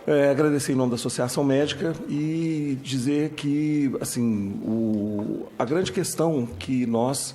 Agradecer em nome da Associação Médica e dizer que, assim, a grande questão que nós,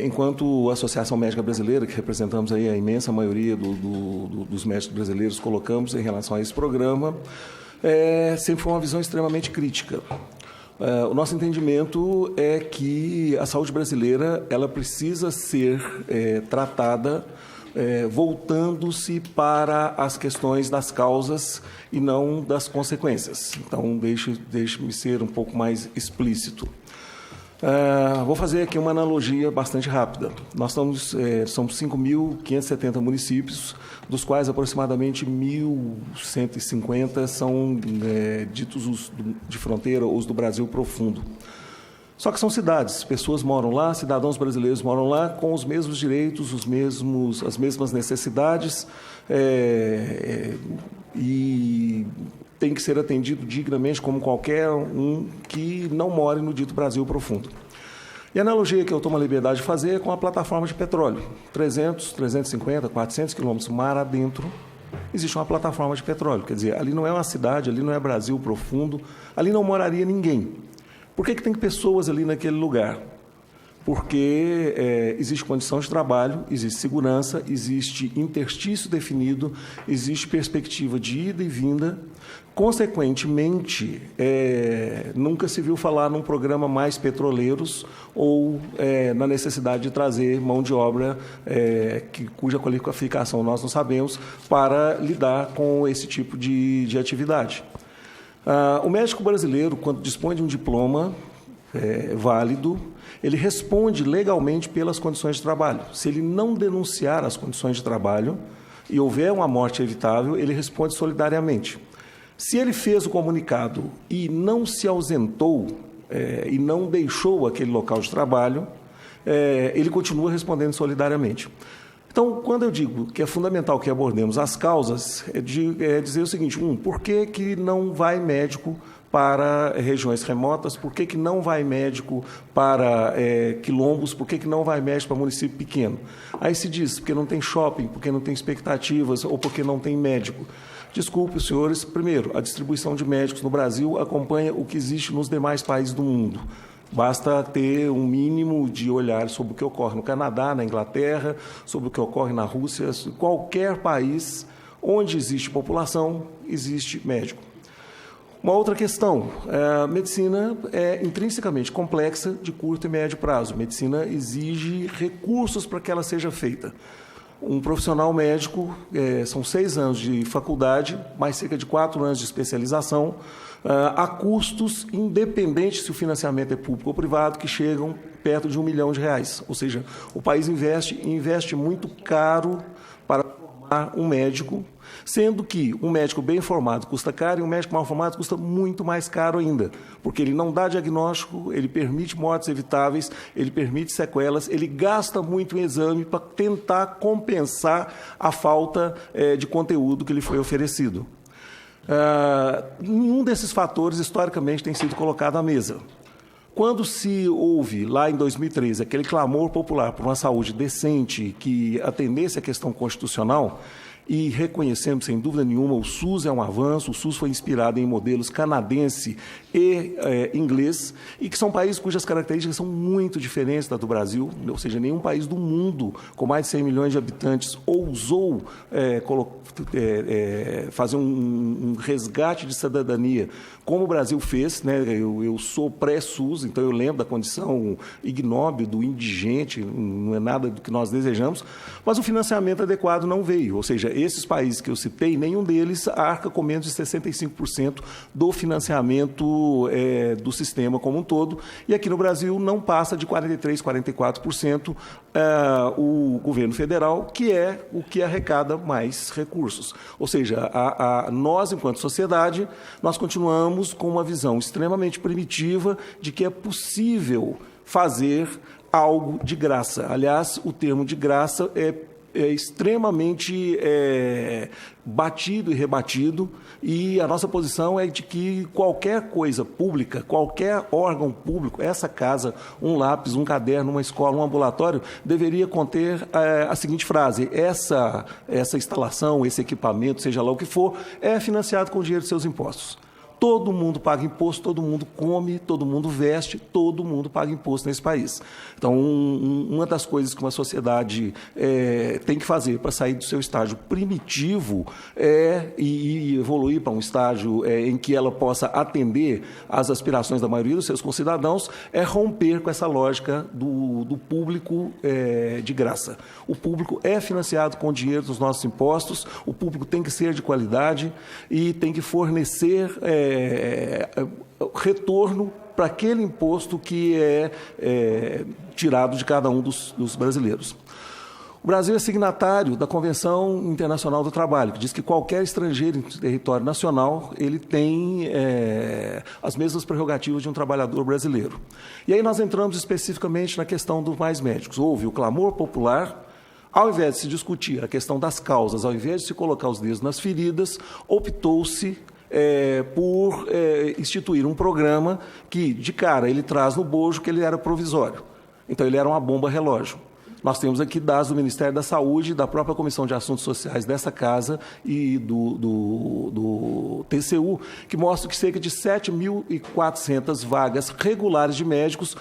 enquanto Associação Médica Brasileira, que representamos aí a imensa maioria dos médicos brasileiros, colocamos em relação a esse programa, sempre foi uma visão extremamente crítica. O nosso entendimento é que a saúde brasileira ela precisa ser tratada voltando-se para as questões das causas e não das consequências. Então, deixe-me ser um pouco mais explícito. Vou fazer aqui uma analogia bastante rápida. Nós somos 5.570 municípios, dos quais aproximadamente 1.150 são ditos os de fronteira ou os do Brasil profundo. Só que são cidades, pessoas moram lá, cidadãos brasileiros moram lá com os mesmos direitos, as mesmas necessidades e tem que ser atendido dignamente como qualquer um que não more no dito Brasil profundo. E a analogia que eu tomo a liberdade de fazer é com a plataforma de petróleo. 300, 350, 400 quilômetros mar adentro, existe uma plataforma de petróleo. Quer dizer, ali não é uma cidade, ali não é Brasil profundo, ali não moraria ninguém. Por que tem pessoas ali naquele lugar? Porque existe condição de trabalho, existe segurança, existe interstício definido, existe perspectiva de ida e vinda. Consequentemente, nunca se viu falar num programa mais petroleiros ou na necessidade de trazer mão de obra cuja qualificação nós não sabemos para lidar com esse tipo de atividade. O médico brasileiro, quando dispõe de um diploma válido, ele responde legalmente pelas condições de trabalho. Se ele não denunciar as condições de trabalho e houver uma morte evitável, ele responde solidariamente. Se ele fez o comunicado e não se ausentou e não deixou aquele local de trabalho, ele continua respondendo solidariamente. Então, quando eu digo que é fundamental que abordemos as causas, é dizer o seguinte: por que não vai médico para regiões remotas? Por que não vai médico para quilombos? Por que não vai médico para município pequeno? Aí se diz, porque não tem shopping, porque não tem expectativas ou porque não tem médico. Desculpe, senhores, primeiro, a distribuição de médicos no Brasil acompanha o que existe nos demais países do mundo. Basta ter um mínimo de olhar sobre o que ocorre no Canadá, na Inglaterra, sobre o que ocorre na Rússia. Qualquer país onde existe população, existe médico. Uma outra questão, a medicina é intrinsecamente complexa, de curto e médio prazo. A medicina exige recursos para que ela seja feita. Um profissional médico, são 6 anos de faculdade, mais cerca de 4 anos de especialização, a custos, independente se o financiamento é público ou privado, que chegam perto de R$1 milhão. Ou seja, o país investe muito caro para formar um médico, sendo que um médico bem formado custa caro e um médico mal formado custa muito mais caro ainda, porque ele não dá diagnóstico, ele permite mortes evitáveis, ele permite sequelas, ele gasta muito em exame para tentar compensar a falta de conteúdo que lhe foi oferecido. Nenhum desses fatores, historicamente, tem sido colocado à mesa. Quando se houve, lá em 2013, aquele clamor popular por uma saúde decente que atendesse à questão constitucional, e reconhecemos, sem dúvida nenhuma, o SUS é um avanço, o SUS foi inspirado em modelos canadense e inglês, e que são países cujas características são muito diferentes da do Brasil, ou seja, nenhum país do mundo com mais de 100 milhões de habitantes ousou fazer um resgate de cidadania, como o Brasil fez, né? Eu sou pré-SUS, então eu lembro da condição ignóbil do indigente, não é nada do que nós desejamos, mas o financiamento adequado não veio, ou seja, esses países que eu citei, nenhum deles arca com menos de 65% do financiamento do sistema como um todo, e aqui no Brasil não passa de 43%, 44% o governo federal, que é o que arrecada mais recursos. Ou seja, nós, enquanto sociedade, nós continuamos com uma visão extremamente primitiva de que é possível fazer algo de graça. Aliás, o termo de graça é extremamente batido e rebatido, e a nossa posição é de que qualquer coisa pública, qualquer órgão público, essa casa, um lápis, um caderno, uma escola, um ambulatório, deveria conter a seguinte frase: essa instalação, esse equipamento, seja lá o que for, é financiado com o dinheiro de seus impostos. Todo mundo paga imposto, todo mundo come, todo mundo veste, todo mundo paga imposto nesse país. Então, uma das coisas que uma sociedade tem que fazer para sair do seu estágio primitivo e evoluir para um estágio em que ela possa atender às aspirações da maioria dos seus concidadãos é romper com essa lógica do público de graça. O público é financiado com o dinheiro dos nossos impostos, o público tem que ser de qualidade e tem que fornecer retorno para aquele imposto que é tirado de cada um dos brasileiros. O Brasil é signatário da Convenção Internacional do Trabalho, que diz que qualquer estrangeiro em território nacional ele tem as mesmas prerrogativas de um trabalhador brasileiro. E aí nós entramos especificamente na questão dos mais médicos. Houve o clamor popular. Ao invés de se discutir a questão das causas, ao invés de se colocar os dedos nas feridas, optou-se por instituir um programa que, de cara, ele traz no bojo que ele era provisório. Então, ele era uma bomba relógio. Nós temos aqui dados do Ministério da Saúde, da própria Comissão de Assuntos Sociais dessa casa e do TCU, que mostram que cerca de 7.400 vagas regulares de médicos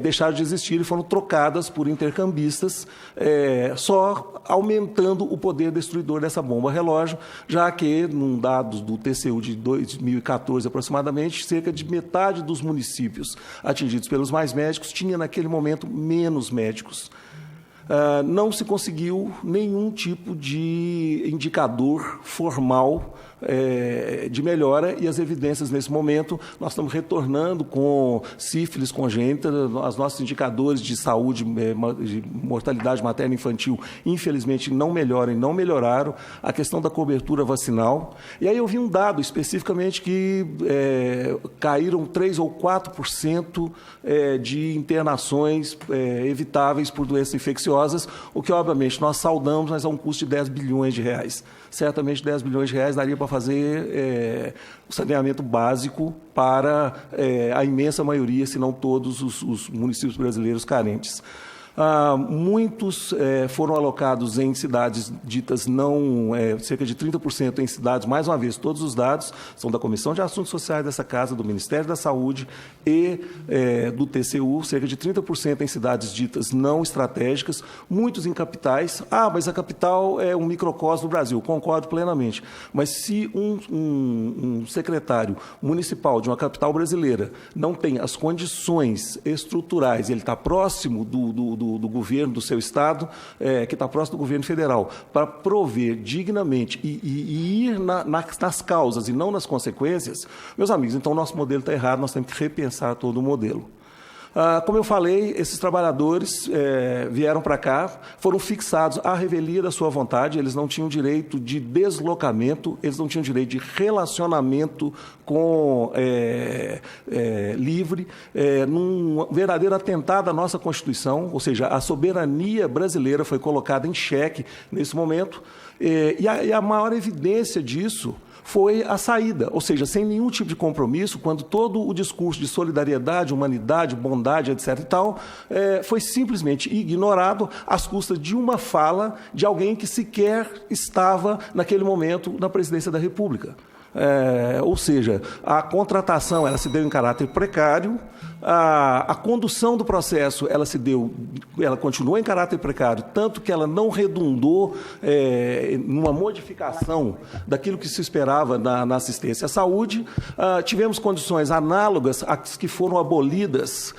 deixaram de existir e foram trocadas por intercambistas, só aumentando o poder destruidor dessa bomba relógio, já que, num dado do TCU de 2014 aproximadamente, cerca de metade dos municípios atingidos pelos mais médicos tinha, naquele momento, menos médicos. Não se conseguiu nenhum tipo de indicador formal de melhora, e as evidências nesse momento, nós estamos retornando com sífilis congênita, os nossos indicadores de saúde, de mortalidade materna e infantil, infelizmente não melhoram e não melhoraram, a questão da cobertura vacinal. E aí eu vi um dado especificamente que caíram 3 ou 4% de internações evitáveis por doenças infecciosas, o que obviamente nós saudamos, mas a um custo de 10 bilhões de reais. Certamente 10 bilhões de reais daria para fazer o saneamento básico para a imensa maioria, se não todos, os municípios brasileiros carentes. Muitos foram alocados em cidades ditas não, cerca de 30% em cidades, mais uma vez, todos os dados são da Comissão de Assuntos Sociais dessa casa, do Ministério da Saúde e do TCU, cerca de 30% em cidades ditas não estratégicas, muitos em capitais. Mas a capital é um microcosmo do Brasil, concordo plenamente. Mas se um secretário municipal de uma capital brasileira não tem as condições estruturais, ele está próximo do governo do seu estado, que está próximo do governo federal, para prover dignamente e ir nas causas e não nas consequências, meus amigos, então o nosso modelo está errado, nós temos que repensar todo o modelo. Como eu falei, esses trabalhadores vieram para cá, foram fixados à revelia da sua vontade, eles não tinham direito de deslocamento, eles não tinham direito de relacionamento livre, num verdadeiro atentado à nossa Constituição, ou seja, a soberania brasileira foi colocada em xeque nesse momento, e a maior evidência disso foi a saída, ou seja, sem nenhum tipo de compromisso, quando todo o discurso de solidariedade, humanidade, bondade, etc. e tal, foi simplesmente ignorado às custas de uma fala de alguém que sequer estava, naquele momento, na presidência da República. Ou seja, a contratação ela se deu em caráter precário, a condução do processo ela continuou em caráter precário, tanto que ela não redundou numa modificação daquilo que se esperava na assistência à saúde. Tivemos condições análogas às que foram abolidas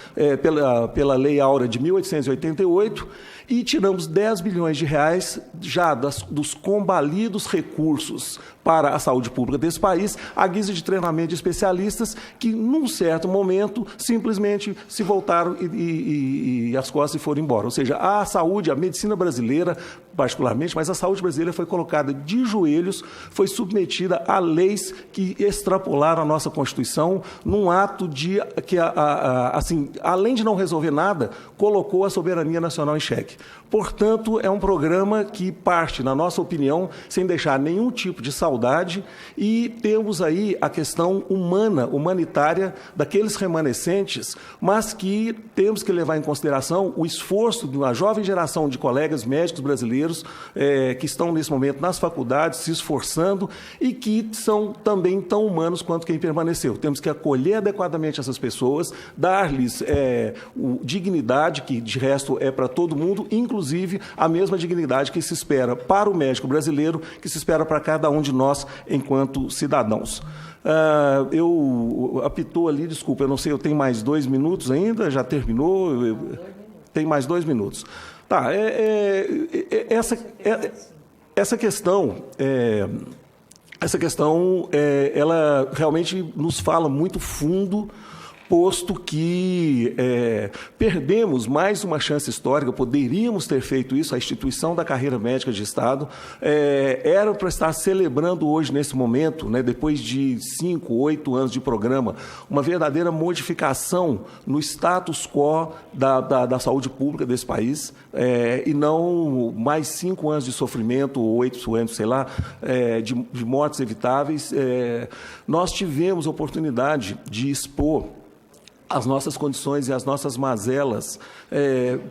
pela Lei Áurea de 1888, e tiramos 10 bilhões de reais já dos combalidos recursos para a saúde pública desse país, à guisa de treinamento de especialistas que, num certo momento, simplesmente se voltaram e as costas e foram embora. Ou seja, a saúde, a medicina brasileira, particularmente, mas a saúde brasileira foi colocada de joelhos, foi submetida a leis que extrapolaram a nossa Constituição, num ato que, assim, além de não resolver nada, colocou a soberania nacional em xeque. Portanto, é um programa que parte, na nossa opinião, sem deixar nenhum tipo de saudade, e temos aí a questão humanitária daqueles remanescentes, mas que temos que levar em consideração o esforço de uma jovem geração de colegas médicos brasileiros que estão, nesse momento, nas faculdades, se esforçando e que são também tão humanos quanto quem permaneceu. Temos que acolher adequadamente essas pessoas, dar-lhes dignidade, que, de resto, é para todo mundo, inclusive a mesma dignidade que se espera para o médico brasileiro, que se espera para cada um de nós enquanto cidadãos. Eu apitou ali, desculpa, eu não sei, eu tenho mais 2 minutos ainda, já terminou? Tem mais 2 minutos. Tá, essa questão, ela realmente nos fala muito fundo, posto que perdemos mais uma chance histórica, poderíamos ter feito isso, a instituição da carreira médica de Estado, era para estar celebrando hoje, nesse momento, né, depois de 5, 8 anos de programa, uma verdadeira modificação no status quo da saúde pública desse país, e não mais 5 anos de sofrimento, ou 8 anos, sei lá, de mortes evitáveis. Nós tivemos a oportunidade de expor as nossas condições e as nossas mazelas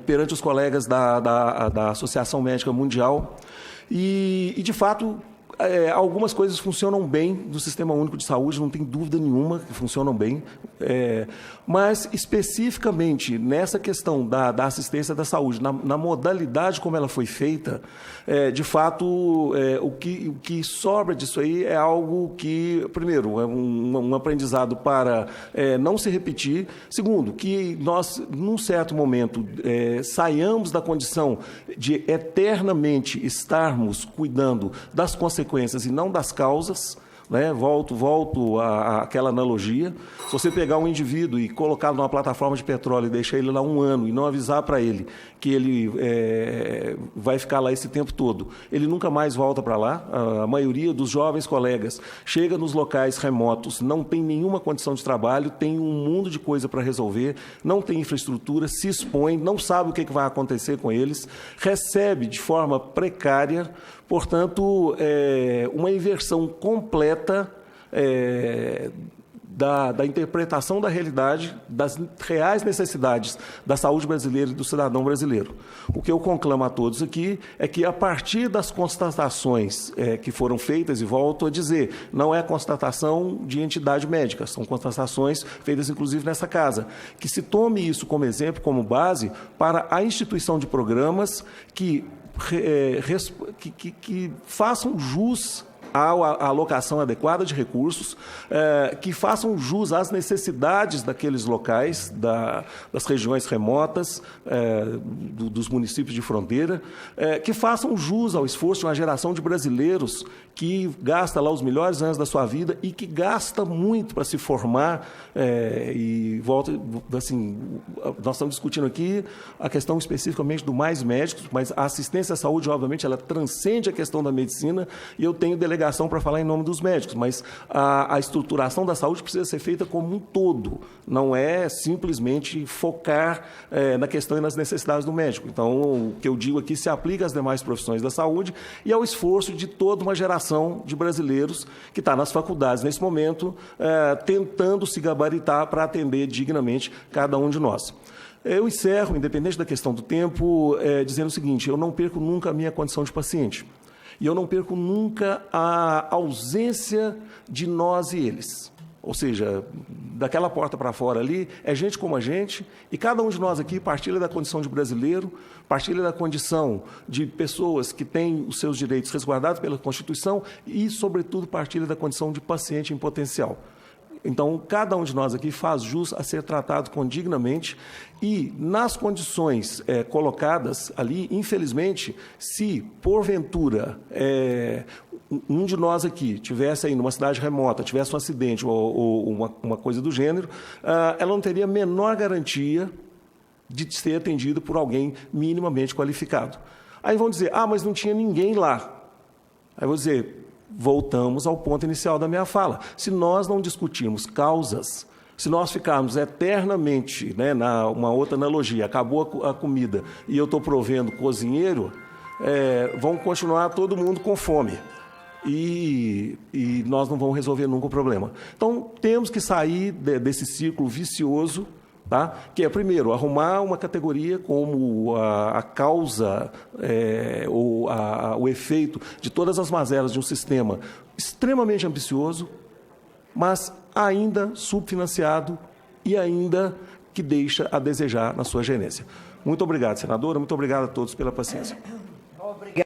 perante os colegas da Associação Médica Mundial e de fato, algumas coisas funcionam bem do Sistema Único de Saúde, não tem dúvida nenhuma que funcionam bem, mas especificamente nessa questão da assistência da saúde, na modalidade como ela foi feita, de fato, o que sobra disso aí é algo que, primeiro, é um aprendizado para não se repetir. Segundo, que nós, num certo momento, saiamos da condição de eternamente estarmos cuidando das consequências e não das causas. Né? Volto àquela analogia. Se você pegar um indivíduo e colocar numa plataforma de petróleo e deixar ele lá 1 ano e não avisar para ele que ele vai ficar lá esse tempo todo, ele nunca mais volta para lá. A maioria dos jovens colegas chega nos locais remotos, não tem nenhuma condição de trabalho, tem um mundo de coisa para resolver, não tem infraestrutura, se expõe, não sabe o que vai acontecer com eles, recebe de forma precária. Portanto, uma inversão completa da interpretação da realidade, das reais necessidades da saúde brasileira e do cidadão brasileiro. O que eu conclamo a todos aqui é que, a partir das constatações que foram feitas, e volto a dizer, não é constatação de entidade médica, são constatações feitas, inclusive, nessa casa, que se tome isso como exemplo, como base, para a instituição de programas que façam jus à alocação adequada de recursos, que façam jus às necessidades daqueles locais, das regiões remotas, dos municípios de fronteira, que façam jus ao esforço de uma geração de brasileiros que gasta lá os melhores anos da sua vida e que gasta muito para se formar. E volta, assim, nós estamos discutindo aqui a questão especificamente do Mais Médicos, mas a assistência à saúde, obviamente, ela transcende a questão da medicina, e eu tenho delegação para falar em nome dos médicos, mas a estruturação da saúde precisa ser feita como um todo, não é simplesmente focar na questão e nas necessidades do médico. Então, o que eu digo aqui se aplica às demais profissões da saúde e ao esforço de toda uma geração de brasileiros que está nas faculdades nesse momento, tentando se gabaritar para atender dignamente cada um de nós. Eu encerro, independente da questão do tempo, dizendo o seguinte: eu não perco nunca a minha condição de paciente. E eu não perco nunca a ausência de nós e eles. Ou seja, daquela porta para fora ali, é gente como a gente, e cada um de nós aqui partilha da condição de brasileiro, partilha da condição de pessoas que têm os seus direitos resguardados pela Constituição e, sobretudo, partilha da condição de paciente em potencial. Então, cada um de nós aqui faz jus a ser tratado condignamente e, nas condições colocadas ali, infelizmente, se, porventura, um de nós aqui tivesse aí numa cidade remota, tivesse um acidente ou uma coisa do gênero, ela não teria a menor garantia de ser atendida por alguém minimamente qualificado. Aí vão dizer: mas não tinha ninguém lá. Aí eu vou dizer: voltamos ao ponto inicial da minha fala. Se nós não discutirmos causas, Se nós ficarmos eternamente, né, uma outra analogia, acabou a comida e eu estou provendo cozinheiro, vão continuar todo mundo com fome. E nós não vamos resolver nunca o problema. Então, temos que sair desse ciclo vicioso, tá? Que é, primeiro, arrumar uma categoria como a causa ou o efeito de todas as mazelas de um sistema extremamente ambicioso, mas ainda subfinanciado e ainda que deixa a desejar na sua gerência. Muito obrigado, senadora. Muito obrigado a todos pela paciência. Obrigado.